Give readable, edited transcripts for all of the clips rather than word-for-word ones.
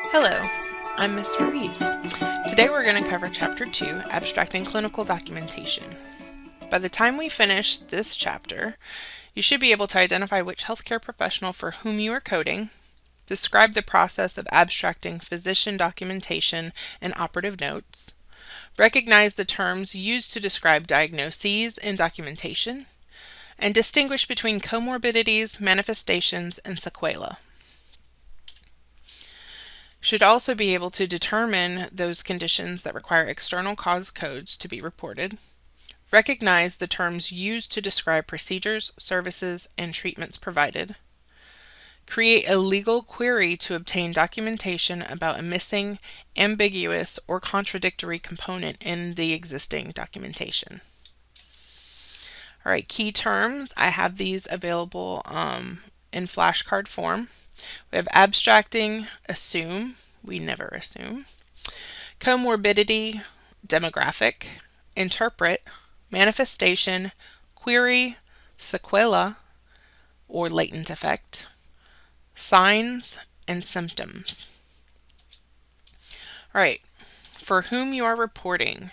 Hello, I'm Miss Ruiz. Today we're going to cover Chapter 2, Abstracting Clinical Documentation. By the time we finish this chapter, you should be able to identify which healthcare professional for whom you are coding, describe the process of abstracting physician documentation and operative notes, recognize the terms used to describe diagnoses and documentation, and distinguish between comorbidities, manifestations, and sequela. Should also be able to determine those conditions that require external cause codes to be reported, recognize the terms used to describe procedures, services, and treatments provided, create a legal query to obtain documentation about a missing, ambiguous, or contradictory component in the existing documentation. All right, key terms, I have these available in flashcard form. We have abstracting, assume, we never assume, comorbidity, demographic, interpret, manifestation, query, sequela, or latent effect, signs, and symptoms. All right, for whom you are reporting.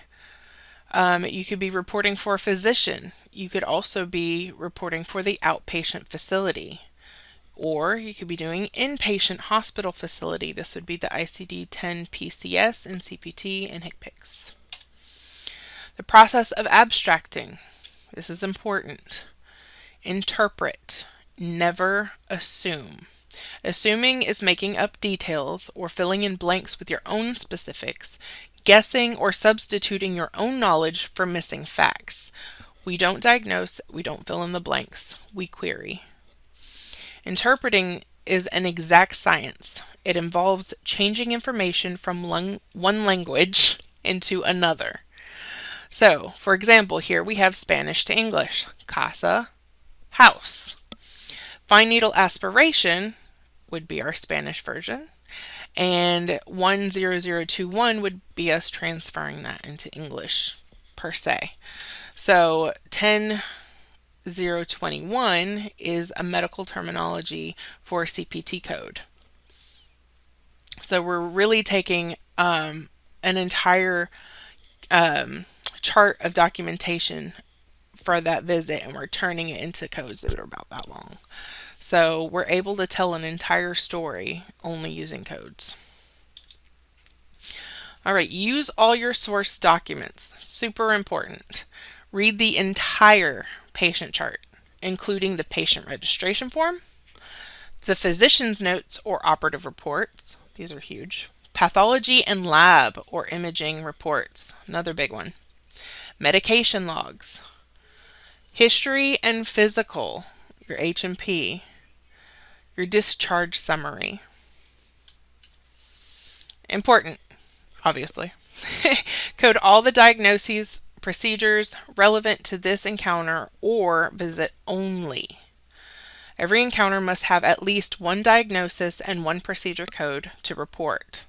You could be reporting for a physician. You could also be reporting for the outpatient facility. Or you could be doing inpatient hospital facility. This would be the ICD-10 PCS and CPT and HCPCS. The process of abstracting. This is important. Interpret. Never assume. Assuming is making up details or filling in blanks with your own specifics, guessing or substituting your own knowledge for missing facts. We don't diagnose, we don't fill in the blanks, we query. Interpreting is an exact science. It involves changing information from one language into another. So, for example, here we have Spanish to English. Casa, house. Fine needle aspiration would be our Spanish version. And 10021 would be us transferring that into English per se. So 10021 is a medical terminology for CPT code. So we're really taking an entire chart of documentation for that visit and we're turning it into codes that are about that long. So we're able to tell an entire story only using codes. All right, use all your source documents. Super important. Read the entire patient chart, including the patient registration form, the physician's notes or operative reports. These are huge. Pathology and lab or imaging reports. Another big one. Medication logs. History and physical, your H&P. Your discharge summary. Important, obviously. Code all the diagnoses, procedures relevant to this encounter or visit only. Every encounter must have at least one diagnosis and one procedure code to report.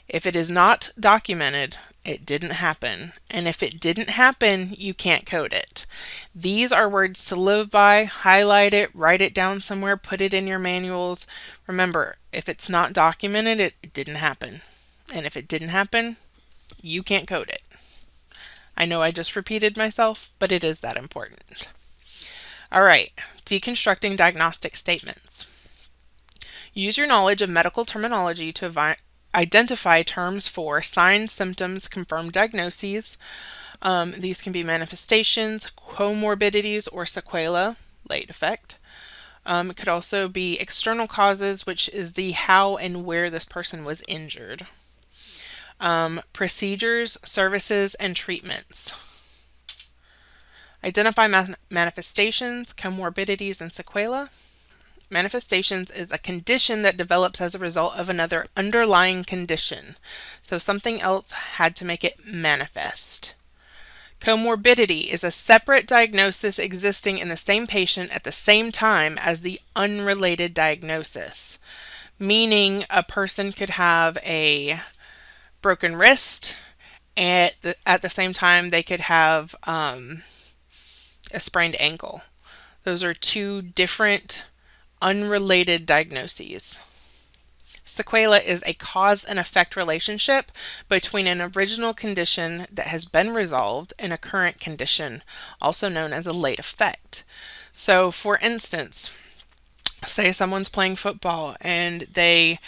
If it is not documented, it didn't happen. And if it didn't happen, you can't code it. These are words to live by. Highlight it, write it down somewhere, put it in your manuals. Remember, if it's not documented, it didn't happen. And if it didn't happen, you can't code it. I know I just repeated myself, but it is that important. All right, deconstructing diagnostic statements. Use your knowledge of medical terminology to identify terms for signs, symptoms, confirmed diagnoses. These can be manifestations, comorbidities, or sequela, late effect. It could also be external causes, which is the how and where this person was injured. Procedures, services, and treatments. Identify manifestations, comorbidities, and sequela. Manifestations is a condition that develops as a result of another underlying condition. So something else had to make it manifest. Comorbidity is a separate diagnosis existing in the same patient at the same time as the unrelated diagnosis. Meaning a person could have a broken wrist and at the same time they could have a sprained ankle. Those are two different unrelated diagnoses. Sequela is a cause and effect relationship between an original condition that has been resolved and a current condition, also known as a late effect. So, for instance, say someone's playing football and they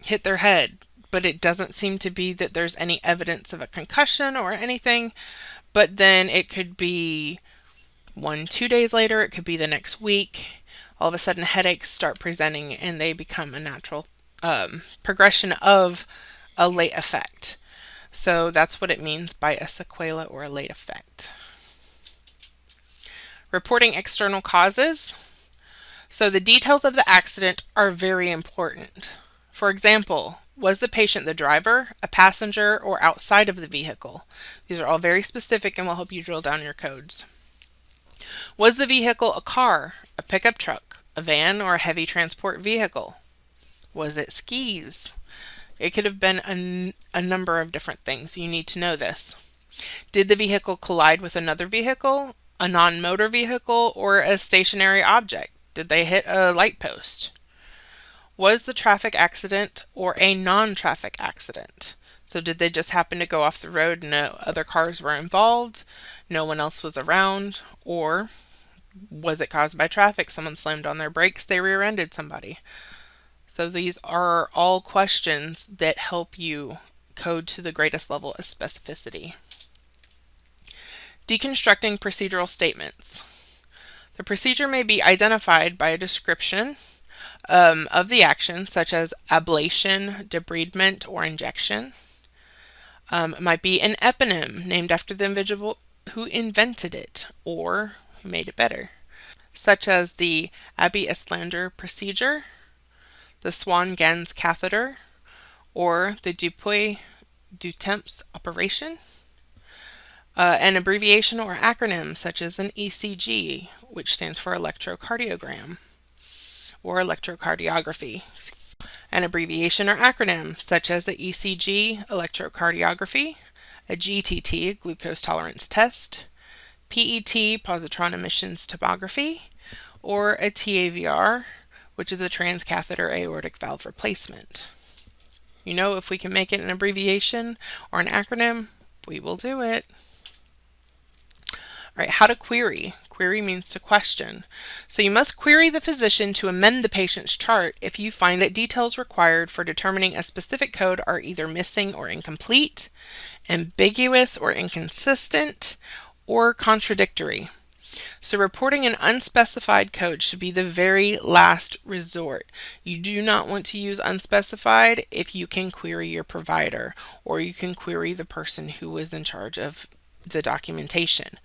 hit their head, but it doesn't seem to be that there's any evidence of a concussion or anything, but then it could be 2 days later, it could be the next week. All of a sudden, headaches start presenting and they become a natural progression of a late effect. So that's what it means by a sequela or a late effect. Reporting external causes. So the details of the accident are very important. For example, was the patient the driver, a passenger, or outside of the vehicle? These are all very specific and will help you drill down your codes. Was the vehicle a car, a pickup truck, a van, or a heavy transport vehicle? Was it skis? It could have been a number of different things. You need to know this. Did the vehicle collide with another vehicle, a non-motor vehicle, or a stationary object? Did they hit a light post? Was the traffic accident or a non-traffic accident? So did they just happen to go off the road, no other cars were involved, no one else was around, or was it caused by traffic? Someone slammed on their brakes, they rear-ended somebody. So these are all questions that help you code to the greatest level of specificity. Deconstructing procedural statements. The procedure may be identified by a description of the action, such as ablation, debridement, or injection. It might be an eponym named after the individual who invented it or who made it better, such as the Abbey-Estlander procedure, the Swan-Ganz catheter, or the Dupuy-Dutemps operation. An abbreviation or acronym such as an ECG, which stands for electrocardiogram, or electrocardiography. An abbreviation or acronym such as the ECG, electrocardiography, a GTT, glucose tolerance test, PET, positron emissions tomography, or a TAVR, which is a transcatheter aortic valve replacement. You know, if we can make it an abbreviation or an acronym, we will do it. All right, how to query. Query means to question. So you must query the physician to amend the patient's chart if you find that details required for determining a specific code are either missing or incomplete, ambiguous or inconsistent, or contradictory. So reporting an unspecified code should be the very last resort. You do not want to use unspecified if you can query your provider or you can query the person who was in charge of the documentation.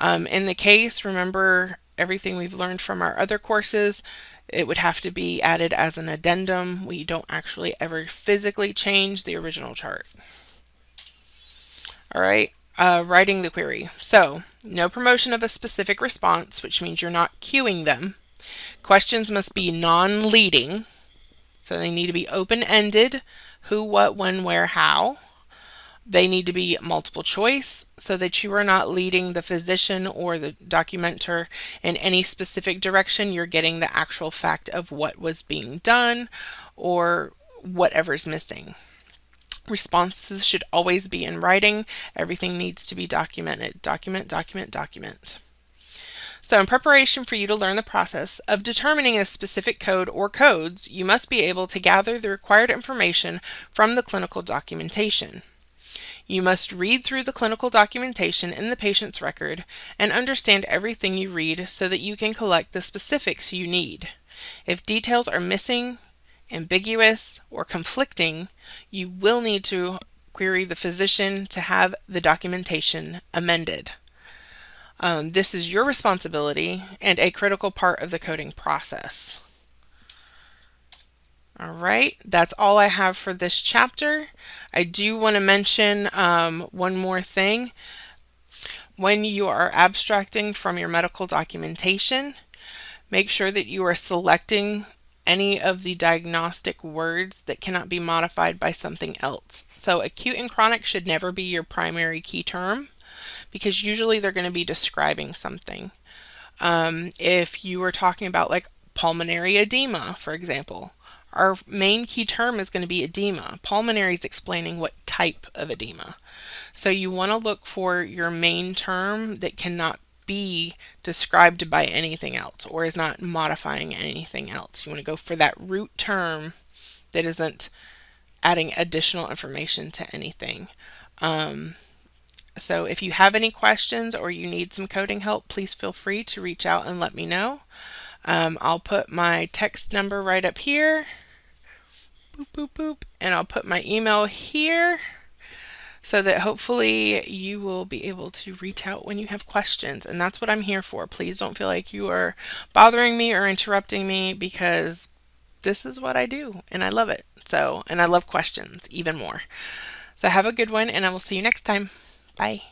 In the case, remember everything we've learned from our other courses, it would have to be added as an addendum. We don't actually ever physically change the original chart. All right, writing the query. So, no promotion of a specific response, which means you're not queuing them. Questions must be non-leading, so they need to be open-ended, who, what, when, where, how. They need to be multiple choice so that you are not leading the physician or the documenter in any specific direction. You're getting the actual fact of what was being done or whatever's missing. Responses should always be in writing. Everything needs to be documented. Document, document, document. So in preparation for you to learn the process of determining a specific code or codes, you must be able to gather the required information from the clinical documentation. You must read through the clinical documentation in the patient's record and understand everything you read so that you can collect the specifics you need. If details are missing, ambiguous, or conflicting, you will need to query the physician to have the documentation amended. This is your responsibility and a critical part of the coding process. All right, that's all I have for this chapter. I do want to mention one more thing. When you are abstracting from your medical documentation, make sure that you are selecting any of the diagnostic words that cannot be modified by something else. So acute and chronic should never be your primary key term because usually they're going to be describing something. If you were talking about like pulmonary edema, for example, Our main key term is going to be edema. Pulmonary is explaining what type of edema. So you want to look for your main term that cannot be described by anything else or is not modifying anything else. You want to go for that root term that isn't adding additional information to anything. So if you have any questions or you need some coding help, please feel free to reach out and let me know. I'll put my text number right up here. Boop, boop, boop. And I'll put my email here so that hopefully you will be able to reach out when you have questions. And that's what I'm here for. Please don't feel like you are bothering me or interrupting me, because this is what I do and I love it. So, and I love questions even more. So have a good one, and I will see you next time. Bye.